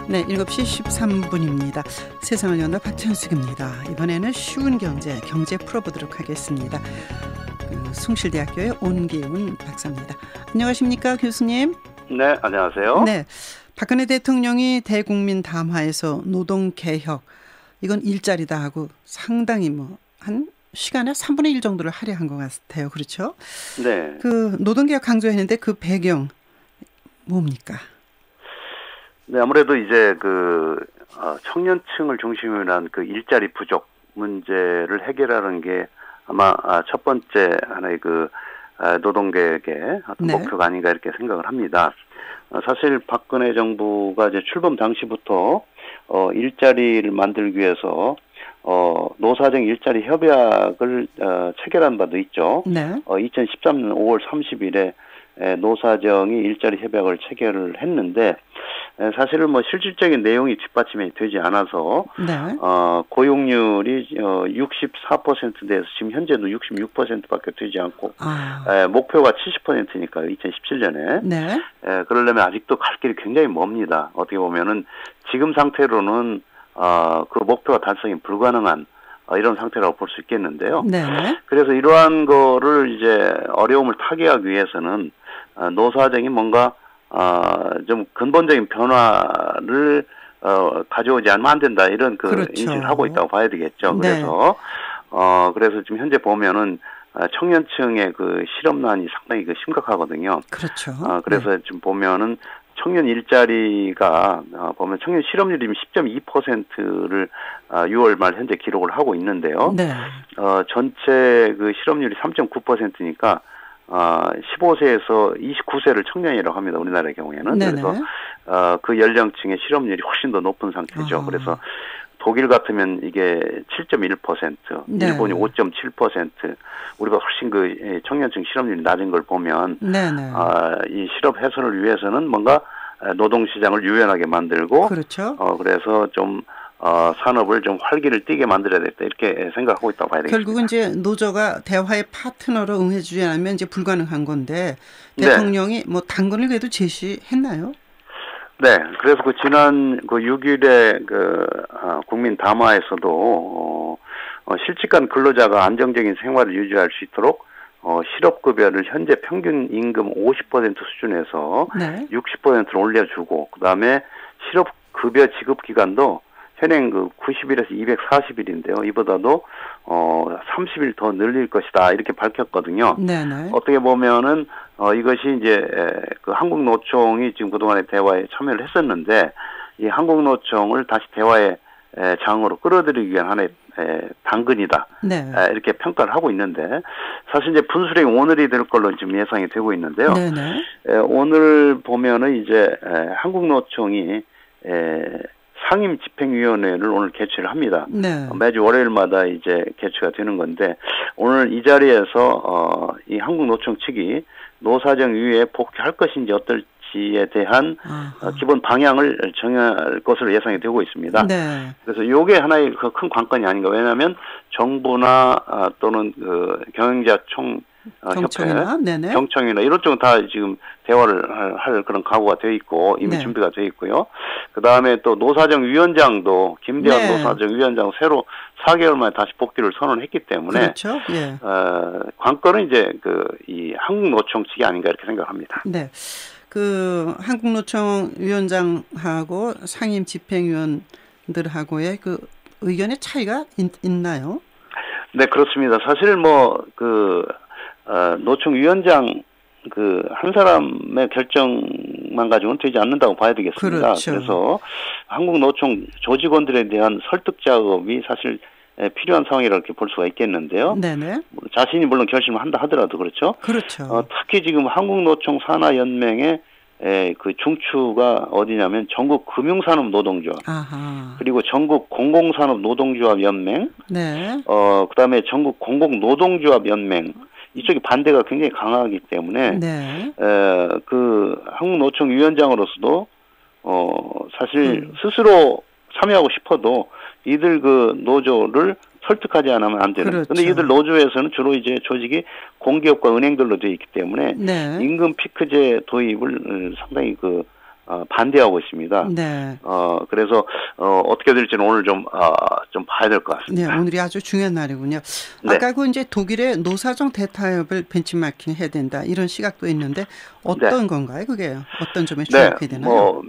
네, 7시 13분입니다. 세상을 여는 박찬숙입니다. 이번에는 쉬운 경제 풀어보도록 하겠습니다. 숭실대학교의 온기훈 박사입니다. 안녕하십니까, 교수님? 네, 안녕하세요. 네, 박근혜 대통령이 대국민 담화에서 노동개혁, 이건 일자리다 하고 상당히 한 시간에 3분의 1 정도를 할애한 것 같아요. 그렇죠? 네. 그 노동개혁 강조했는데 그 배경 뭡니까? 네, 아무래도 이제 청년층을 중심으로 한 그 일자리 부족 문제를 해결하는 게 아마 첫 번째 하나의 노동개혁의 네. 목표가 아닌가 이렇게 생각을 합니다. 사실 박근혜 정부가 이제 출범 당시부터 일자리를 만들기 위해서 노사정 일자리 협약을 체결한 바도 있죠. 네. 2013년 5월 30일에 노사정이 일자리 협약을 체결을 했는데 사실은 실질적인 내용이 뒷받침이 되지 않아서 네. 고용률이 64%대에서 지금 현재도 66%밖에 되지 않고 목표가 70%니까요. 2017년에. 네. 그러려면 아직도 갈 길이 굉장히 멉니다. 어떻게 보면은 지금 상태로는 그 목표가 달성이 불가능한 이런 상태라고 볼 수 있겠는데요. 네. 그래서 이러한 거를 이제 어려움을 타개하기 위해서는 노사정이 뭔가 좀 근본적인 변화를 가져오지 않으면 안 된다 이런 그렇죠. 인식을 하고 있다고 봐야 되겠죠. 네. 그래서 지금 현재 보면은 청년층의 실업난이 상당히 심각하거든요. 그렇죠. 그래서 네. 지금 보면은 청년 일자리가 보면 청년 실업률이 10.2%를 6월 말 현재 기록을 하고 있는데요. 네. 전체 실업률이 3.9%니까 15세에서 29세를 청년이라고 합니다. 우리나라의 경우에는. 네네. 그래서 그 연령층의 실업률이 훨씬 더 높은 상태죠. 그래서 독일 같으면 이게 7.1%, 네. 일본이 5.7%, 우리가 훨씬 청년층 실업률이 낮은 걸 보면, 네네. 이 실업 해소를 위해서는 뭔가 노동시장을 유연하게 만들고, 그렇죠. 그래서 좀, 산업을 좀 활기를 띠게 만들어야 되겠다, 이렇게 생각하고 있다고 봐야 되겠습니다. 결국은 이제 노조가 대화의 파트너로 응해주지 않으면 이제 불가능한 건데, 대통령이 네. 당근을 그래도 제시했나요? 네, 그래서 지난 6일에 국민 담화에서도 실직한 근로자가 안정적인 생활을 유지할 수 있도록 실업급여를 현재 평균 임금 50% 수준에서 네. 60%를 올려주고 그다음에 실업급여 지급 기간도 현행 90일에서 240일인데요. 이보다도 30일 더 늘릴 것이다 이렇게 밝혔거든요. 네네. 어떻게 보면은 이것이 이제 한국노총이 지금 그동안에 대화에 참여를 했었는데 이 한국노총을 다시 대화의 장으로 끌어들이기 위한 하나의 당근이다. 네. 이렇게 평가를 하고 있는데 사실 이제 분수령이 오늘이 될 걸로 지금 예상이 되고 있는데요. 네네. 오늘 보면은 이제 한국노총이 상임집행위원회를 오늘 개최를 합니다. 네. 매주 월요일마다 이제 개최가 되는 건데 오늘 이 자리에서 이 한국노총 측이 노사정 위에 복귀할 것인지 어떨지에 대한 기본 방향을 정할 것으로 예상이 되고 있습니다. 네. 그래서 이게 하나의 큰 관건이 아닌가. 왜냐하면 정부나 또는 경영자 경청이나, 협회, 경청이나 이런 쪽은 다 지금 대화를 할 그런 각오가 되어 있고 이미 네. 준비가 되어 있고요. 그 다음에 또 노사정 위원장도 김대환 네. 노사정 위원장 새로 4개월 만에 다시 복귀를 선언했기 때문에 그렇죠. 예. 관건은 이제 이 한국노총 측이 아닌가 이렇게 생각합니다. 네. 한국노총 위원장하고 상임 집행위원들하고의 의견의 차이가 있나요? 네, 그렇습니다. 사실 노총 위원장 한 사람의 결정만 가지고는 되지 않는다고 봐야 되겠습니다. 그렇죠. 그래서 한국노총 조직원들에 대한 설득 작업이 사실 필요한 상황이라고 이렇게 볼 수가 있겠는데요. 네네. 자신이 물론 결심을 한다 하더라도 그렇죠. 그렇죠. 특히 지금 한국노총 산하연맹의 중추가 어디냐면 전국 금융산업 노동조합, 아하. 그리고 전국 공공산업 노동조합 연맹, 네. 그다음에 전국 공공노동조합 연맹, 이쪽이 반대가 굉장히 강하기 때문에 네. 한국노총 위원장으로서도 사실 스스로 참여하고 싶어도 이들 노조를 설득하지 않으면 안 되는. 그런데 그렇죠. 이들 노조에서는 주로 이제 조직이 공기업과 은행들로 되어 있기 때문에 네. 임금 피크제 도입을 상당히 반대하고 있습니다. 네. 그래서 어떻게 될지는 오늘 좀 봐야 될 것 같습니다. 네, 오늘이 아주 중요한 날이군요. 네. 아까 이제 독일의 노사정 대타협을 벤치마킹 해야 된다 이런 시각도 있는데 어떤 건가요? 그게 어떤 점에 주목해야 되나요?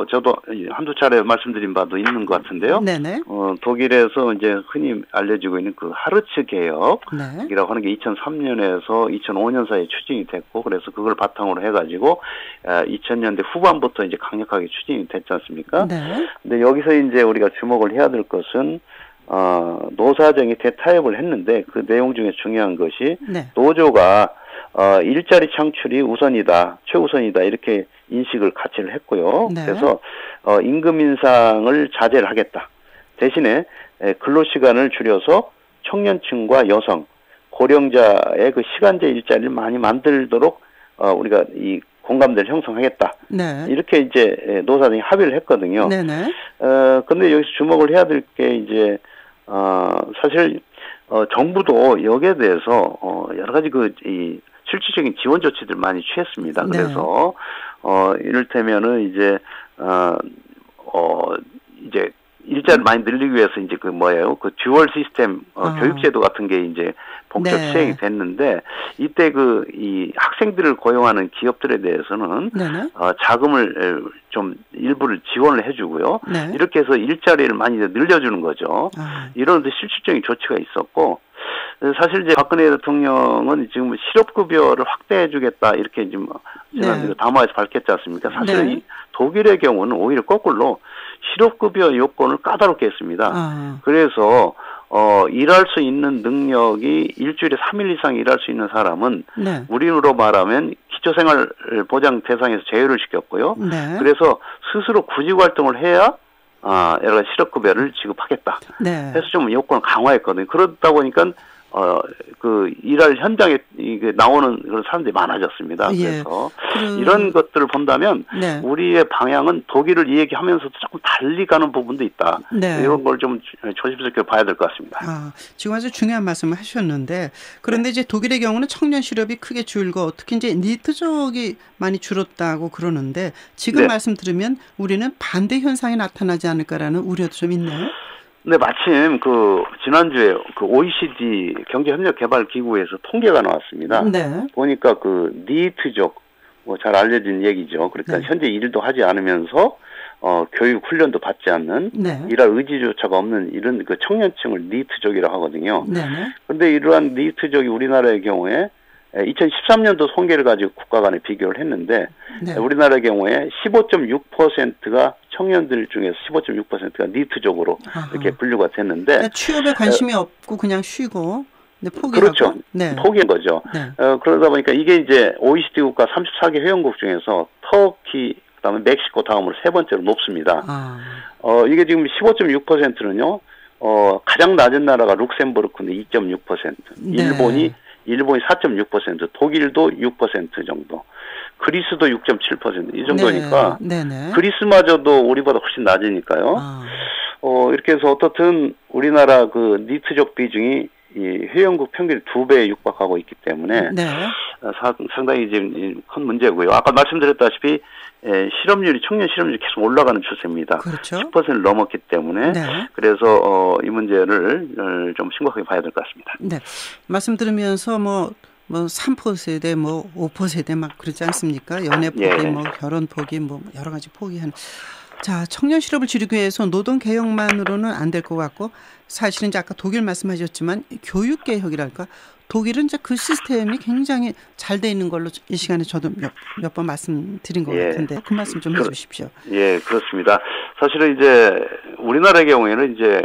저도 한두 차례 말씀드린 바도 있는 것 같은데요. 네네. 독일에서 이제 흔히 알려지고 있는 그 하르츠 개혁이라고 네. 하는 게 2003년에서 2005년 사이에 추진이 됐고, 그래서 그걸 바탕으로 해가지고 2000년대 후반부터 이제 강력하게 추진이 됐지 않습니까? 네. 근데 여기서 이제 우리가 주목을 해야 될 것은 노사정이 대타협을 했는데 그 내용 중에 중요한 것이 네. 노조가 일자리 창출이 우선이다, 최우선이다 이렇게 인식을 가치를 했고요. 네. 그래서 임금 인상을 자제를 하겠다. 대신에 근로시간을 줄여서 청년층과 여성, 고령자의 그 시간제 일자리를 많이 만들도록 우리가 이 공감대를 형성하겠다. 네. 이렇게 이제 노사정이 합의를 했거든요. 네네. 근데 여기서 주목을 해야 될 게 이제 사실 정부도 여기에 대해서 여러 가지 이 실질적인 지원 조치들 많이 취했습니다. 네. 그래서 이를테면은 이제 이제 일자를 많이 늘리기 위해서 이제 그 듀얼 시스템 교육제도 같은 게 이제 본격 네. 시행이 됐는데, 이때 이 학생들을 고용하는 기업들에 대해서는 네네. 자금을 좀 일부를 지원을 해주고요. 네. 이렇게 해서 일자리를 많이 늘려주는 거죠. 이런 실질적인 조치가 있었고, 사실 이제 박근혜 대통령은 지금 실업급여를 확대해주겠다 이렇게 지금 네. 담화에서 밝혔지 않습니까? 사실 네. 이 독일의 경우는 오히려 거꾸로 실업급여 요건을 까다롭게 했습니다. 그래서 일할 수 있는 능력이 일주일에 3일 이상 일할 수 있는 사람은 네. 우리로 말하면 기초생활보장 대상에서 제외를 시켰고요. 네. 그래서 스스로 구직활동을 해야 여러 가지 실업급여를 지급하겠다. 네. 해서 좀 요건을 강화했거든요. 그러다 보니까 일할 현장에 나오는 그런 사람들이 많아졌습니다. 예. 그래서 이런 것들을 본다면 네. 우리의 방향은 독일을 얘기하면서도 조금 달리 가는 부분도 있다. 네. 이런 걸 좀 조심스럽게 봐야 될 것 같습니다. 지금 아주 중요한 말씀을 하셨는데, 그런데 이제 독일의 경우는 청년 실업이 크게 줄고 특히 이제 니트족이 많이 줄었다고 그러는데, 지금 네. 말씀 들으면 우리는 반대 현상이 나타나지 않을까라는 우려도 좀 있나요? 네, 마침 지난주에 OECD 경제협력개발기구에서 통계가 나왔습니다. 네. 보니까 니트족, 잘 알려진 얘기죠. 그러니까 네. 현재 일도 하지 않으면서 교육 훈련도 받지 않는, 네. 일할 의지조차가 없는 이런 청년층을 니트족이라고 하거든요. 네. 그런데 이러한 니트족이 우리나라의 경우에 2013년도 통계를 가지고 국가 간에 비교를 했는데, 네. 우리나라의 경우에 15.6%가 청년들 중에서 15.6%가 니트족으로 이렇게 분류가 됐는데, 그러니까 취업에 관심이 없고 그냥 쉬고, 포기하고. 그렇죠. 네. 포기한 거죠. 네. 그러다 보니까 이게 이제 OECD 국가 34개 회원국 중에서 터키, 그다음에 멕시코 다음으로 세 번째로 높습니다. 이게 지금 15.6%는요, 가장 낮은 나라가 룩셈부르크인데 2.6%, 네. 일본이 4.6%, 독일도 6% 정도, 그리스도 6.7% 이 정도니까, 네. 그리스마저도 우리보다 훨씬 낮으니까요. 이렇게 해서 어떻든 우리나라 니트족 비중이 이 회원국 평균 2배에 육박하고 있기 때문에 네. 상당히 지금 큰 문제고요. 아까 말씀드렸다시피 청년 실업률이 계속 올라가는 추세입니다. 그렇죠. 10%를 넘었기 때문에 네. 그래서 이 문제를 좀 심각하게 봐야 될 것 같습니다. 네. 말씀 들으면서 3%세대, 5%세대 막 그러지 않습니까? 연애 포기, 예. 결혼 포기, 여러 가지 포기하는. 자, 청년 실업을 줄이기 위해서 노동 개혁만으로는 안 될 것 같고, 사실은 이제 아까 독일 말씀하셨지만 교육 개혁이랄까, 독일은 이제 그 시스템이 굉장히 잘 돼 있는 걸로 이 시간에 저도 몇 번 말씀드린 것 같은데 그 말씀 좀 해주십시오. 예, 그렇습니다. 사실은 이제 우리나라의 경우에는 이제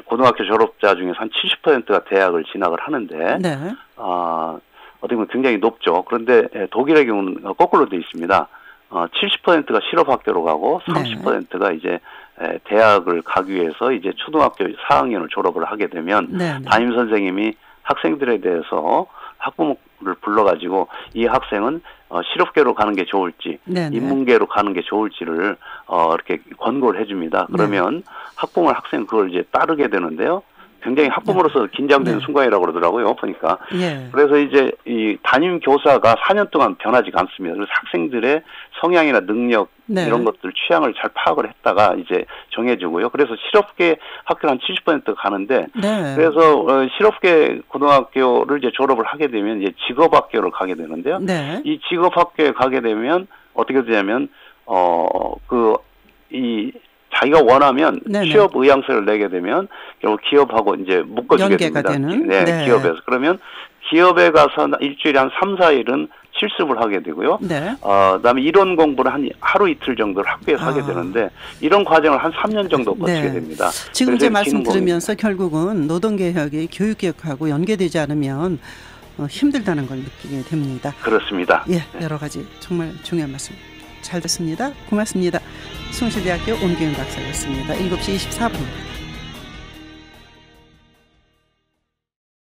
고등학교 졸업자 중에서 한 70%가 대학을 진학을 하는데, 네. 어떻게 보면 굉장히 높죠. 그런데 독일의 경우는 거꾸로 돼 있습니다. 70%가 실업학교로 가고 30%가 이제 대학을 가기 위해서 이제 초등학교 4학년을 졸업을 하게 되면 담임 선생님이 학생들에 대해서 학부모를 불러가지고 이 학생은 실업계로 가는 게 좋을지, 네네. 인문계로 가는 게 좋을지를 이렇게 권고를 해줍니다. 그러면 네. 학부모 학생 그걸 이제 따르게 되는데요. 굉장히 학부모로서 긴장되는 네. 순간이라고 그러더라고요. 보니까. 예. 그래서 이제 이 담임 교사가 4년 동안 변하지가 않습니다. 그래서 학생들의 성향이나 능력 네. 이런 것들 취향을 잘 파악을 했다가 이제 정해주고요. 그래서 실업계 학교를 한 70% 가는데 네. 그래서 실업계 고등학교를 이제 졸업을 하게 되면 이제 직업학교를 가게 되는데요. 네. 이 직업학교에 가게 되면 어떻게 되냐면 자기가 원하면 네네. 취업 의향서를 내게 되면 결국 기업하고 이제 묶어주게 됩니다. 되는? 네, 네, 기업에서. 그러면 기업에 가서 일주일에 한 3, 4일은 실습을 하게 되고요. 네. 그다음에 이론 공부를 한 하루 이틀 정도를 학교에서 하게 되는데 이런 과정을 한 3년 정도 거치게 네. 됩니다. 지금 제 말씀 들으면서 결국은 노동개혁이 교육개혁하고 연계되지 않으면 힘들다는 걸 느끼게 됩니다. 그렇습니다. 예, 여러 가지 정말 중요한 말씀 잘 듣습니다. 고맙습니다. 숭실대학교 온기훈 박사였습니다. 7시 24분.